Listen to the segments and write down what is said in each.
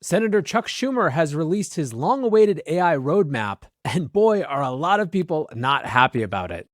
Senator Chuck Schumer has released his long-awaited AI roadmap, and boy, are a lot of people not happy about it.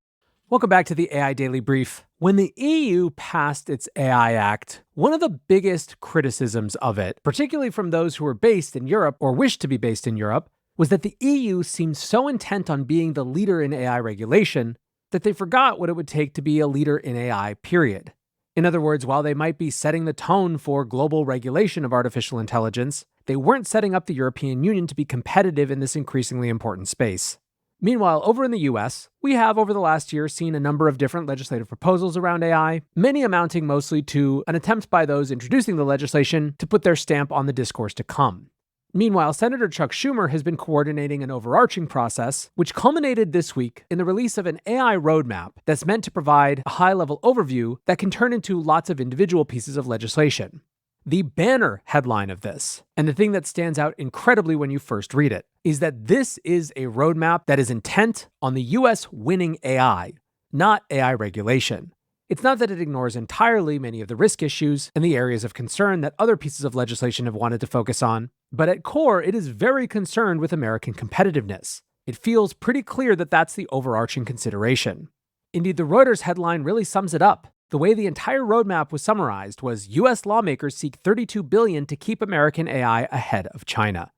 Welcome back to the AI Daily Brief. When the EU passed its AI Act, one of the biggest criticisms of it, particularly from those who were based in Europe or wished to be based in Europe, was that the EU seemed so intent on being the leader in AI regulation that they forgot what it would take to be a leader in AI, period. In other words, while they might be setting the tone for global regulation of artificial intelligence, they weren't setting up the European Union to be competitive in this increasingly important space. Meanwhile, over in the US, we have over the last year seen a number of different legislative proposals around AI, many amounting mostly to an attempt by those introducing the legislation to put their stamp on the discourse to come. Meanwhile, Senator Chuck Schumer has been coordinating an overarching process, which culminated this week in the release of an AI roadmap that's meant to provide a high-level overview that can turn into lots of individual pieces of legislation. The banner headline of this, and the thing that stands out incredibly when you first read it, is that this is a roadmap that is intent on the US winning AI, not AI regulation. It's not that it ignores entirely many of the risk issues and the areas of concern that other pieces of legislation have wanted to focus on, but at core, it is very concerned with American competitiveness. It feels pretty clear that that's the overarching consideration. Indeed, the Reuters headline really sums it up. The way the entire roadmap was summarized was US lawmakers seek $32 billion to keep American AI ahead of China.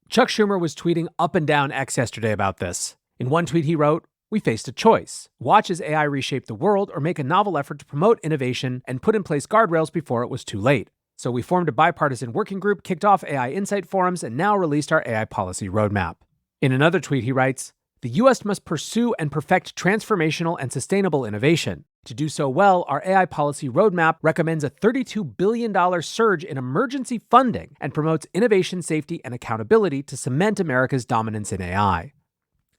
Chuck Schumer was tweeting up and down X yesterday about this. In one tweet he wrote, "We faced a choice. Watch as AI reshape the world or make a novel effort to promote innovation and put in place guardrails before it was too late. So we formed a bipartisan working group, kicked off AI Insight forums, and now released our AI policy roadmap." In another tweet he writes, "The US must pursue and perfect transformational and sustainable innovation. To do so well, our AI policy roadmap recommends a $32 billion surge in emergency funding and promotes innovation, safety, and accountability to cement America's dominance in AI."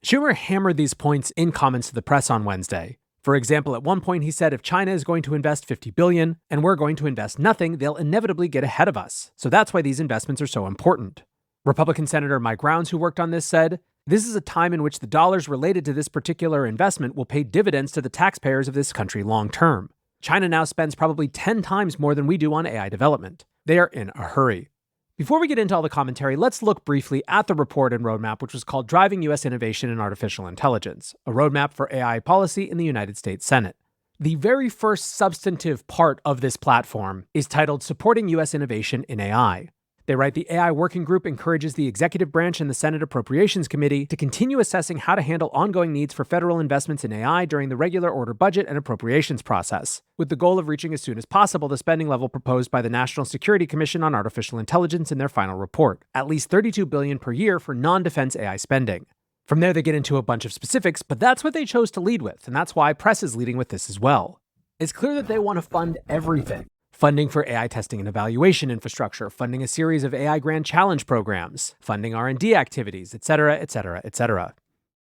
Schumer hammered these points in comments to the press on Wednesday. For example, at one point he said if China is going to invest $50 billion and we're going to invest nothing, they'll inevitably get ahead of us. So that's why these investments are so important. Republican Senator Mike Rounds, who worked on this, said, "This is a time in which the dollars related to this particular investment will pay dividends to the taxpayers of this country long term. China now spends probably 10 times more than we do on AI development. They are in a hurry." Before we get into all the commentary, let's look briefly at the report and roadmap, which was called Driving U.S. Innovation in Artificial Intelligence, a roadmap for AI policy in the United States Senate. The very first substantive part of this platform is titled Supporting U.S. Innovation in AI. They write, "The AI Working Group encourages the executive branch and the Senate Appropriations Committee to continue assessing how to handle ongoing needs for federal investments in AI during the regular order budget and appropriations process, with the goal of reaching as soon as possible the spending level proposed by the National Security Commission on Artificial Intelligence in their final report, at least $32 billion per year for non-defense AI spending." From there, they get into a bunch of specifics, but that's what they chose to lead with, and that's why press is leading with this as well. It's clear that they want to fund everything. Funding for AI testing and evaluation infrastructure, funding a series of AI Grand Challenge programs, funding R&D activities, etc., etc., etc.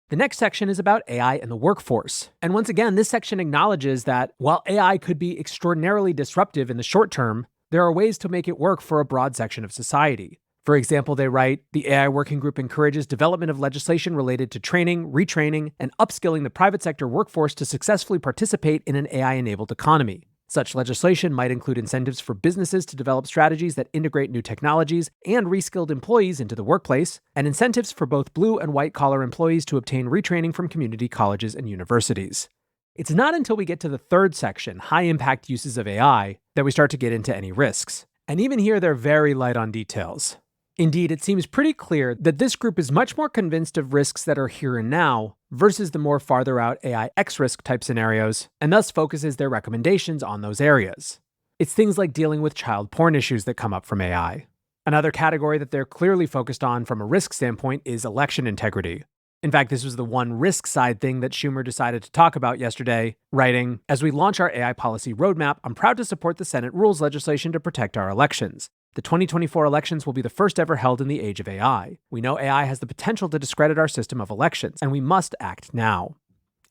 The next section is about AI and the workforce. And once again, this section acknowledges that while AI could be extraordinarily disruptive in the short term, there are ways to make it work for a broad section of society. For example, they write, "The AI Working Group encourages development of legislation related to training, retraining, and upskilling the private sector workforce to successfully participate in an AI-enabled economy. Such legislation might include incentives for businesses to develop strategies that integrate new technologies and reskilled employees into the workplace, and incentives for both blue and white-collar employees to obtain retraining from community colleges and universities." It's not until we get to the third section, high-impact uses of AI, that we start to get into any risks. And even here, they're very light on details. Indeed, it seems pretty clear that this group is much more convinced of risks that are here and now versus the more farther out AI X-risk type scenarios, and thus focuses their recommendations on those areas. It's things like dealing with child porn issues that come up from AI. Another category that they're clearly focused on from a risk standpoint is election integrity. In fact, this was the one risk side thing that Schumer decided to talk about yesterday, writing, "As we launch our AI policy roadmap, I'm proud to support the Senate rules legislation to protect our elections. The 2024 elections will be the first ever held in the age of AI. We know AI has the potential to discredit our system of elections, and we must act now."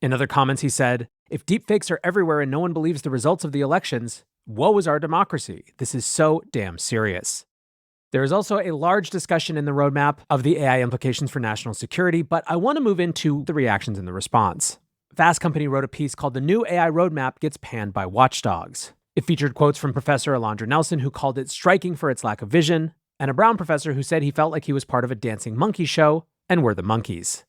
In other comments, he said, "If deepfakes are everywhere and no one believes the results of the elections, woe is our democracy. This is so damn serious." There is also a large discussion in the roadmap of the AI implications for national security, but I want to move into the reactions and the response. Fast Company wrote a piece called "The New AI Roadmap Gets Panned by Watchdogs." It featured quotes from Professor Alondra Nelson, who called it striking for its lack of vision, and a Brown professor who said he felt like he was part of a dancing monkey show and were the monkeys.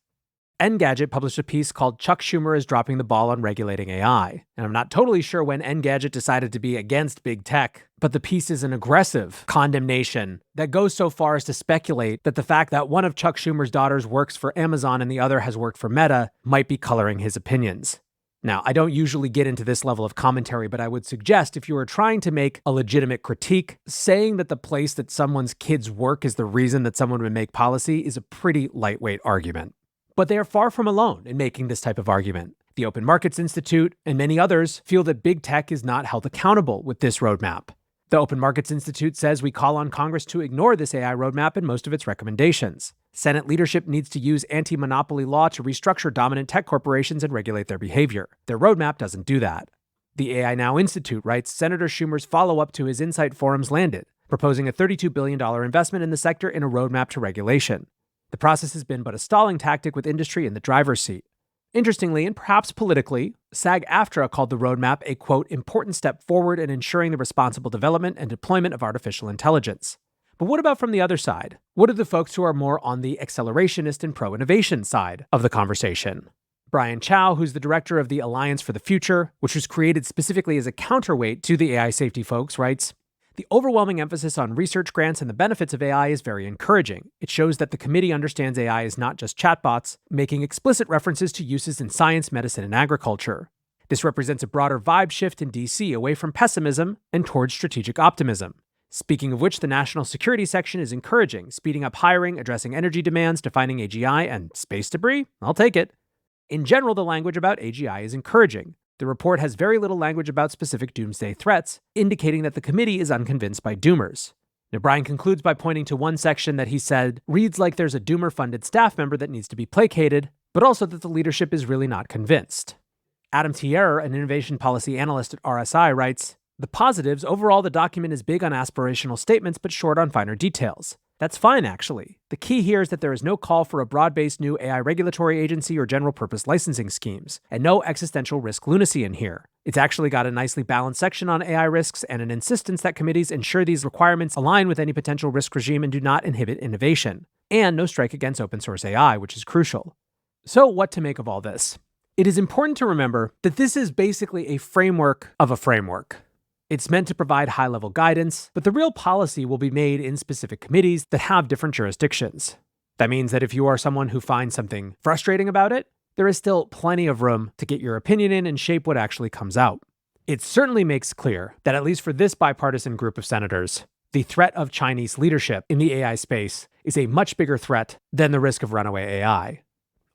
Engadget published a piece called Chuck Schumer is dropping the ball on regulating AI. And I'm not totally sure when Engadget decided to be against big tech, but the piece is an aggressive condemnation that goes so far as to speculate that the fact that one of Chuck Schumer's daughters works for Amazon and the other has worked for Meta might be coloring his opinions. Now, I don't usually get into this level of commentary, but I would suggest if you are trying to make a legitimate critique, saying that the place that someone's kids work is the reason that someone would make policy is a pretty lightweight argument. But they are far from alone in making this type of argument. The Open Markets Institute and many others feel that big tech is not held accountable with this roadmap. The Open Markets Institute says we call on Congress to ignore this AI roadmap and most of its recommendations. Senate leadership needs to use anti-monopoly law to restructure dominant tech corporations and regulate their behavior. Their roadmap doesn't do that. The AI Now Institute writes Senator Schumer's follow-up to his Insight Forums landed, proposing a $32 billion investment in the sector in a roadmap to regulation. The process has been but a stalling tactic with industry in the driver's seat. Interestingly, and perhaps politically, SAG-AFTRA called the roadmap a, quote, important step forward in ensuring the responsible development and deployment of artificial intelligence. But what about from the other side? What are the folks who are more on the accelerationist and pro-innovation side of the conversation? Brian Chow, who's the director of the Alliance for the Future, which was created specifically as a counterweight to the AI safety folks, writes, the overwhelming emphasis on research grants and the benefits of AI is very encouraging. It shows that the committee understands AI is not just chatbots, making explicit references to uses in science, medicine, and agriculture. This represents a broader vibe shift in DC away from pessimism and towards strategic optimism. Speaking of which, the national security section is encouraging, speeding up hiring, addressing energy demands, defining AGI, and space debris? I'll take it. In general, the language about AGI is encouraging. The report has very little language about specific doomsday threats, indicating that the committee is unconvinced by doomers. Now, Brian concludes by pointing to one section that he said reads like there's a doomer-funded staff member that needs to be placated, but also that the leadership is really not convinced. Adam Tierrer, an innovation policy analyst at RSI, writes, the positives, overall the document is big on aspirational statements but short on finer details. That's fine, actually. The key here is that there is no call for a broad-based new AI regulatory agency or general-purpose licensing schemes, and no existential risk lunacy in here. It's actually got a nicely balanced section on AI risks and an insistence that committees ensure these requirements align with any potential risk regime and do not inhibit innovation. And no strike against open-source AI, which is crucial. So what to make of all this? It is important to remember that this is basically a framework of a framework. It's meant to provide high-level guidance, but the real policy will be made in specific committees that have different jurisdictions. That means that if you are someone who finds something frustrating about it, there is still plenty of room to get your opinion in and shape what actually comes out. It certainly makes clear that at least for this bipartisan group of senators, the threat of Chinese leadership in the AI space is a much bigger threat than the risk of runaway AI.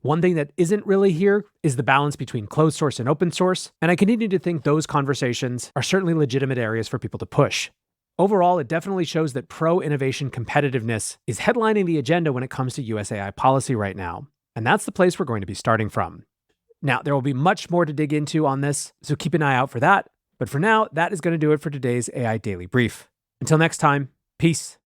One thing that isn't really here is the balance between closed source and open source, and I continue to think those conversations are certainly legitimate areas for people to push. Overall, it definitely shows that pro-innovation competitiveness is headlining the agenda when it comes to US AI policy right now, and that's the place we're going to be starting from. Now, there will be much more to dig into on this, so keep an eye out for that, but for now, that is going to do it for today's AI Daily Brief. Until next time, peace.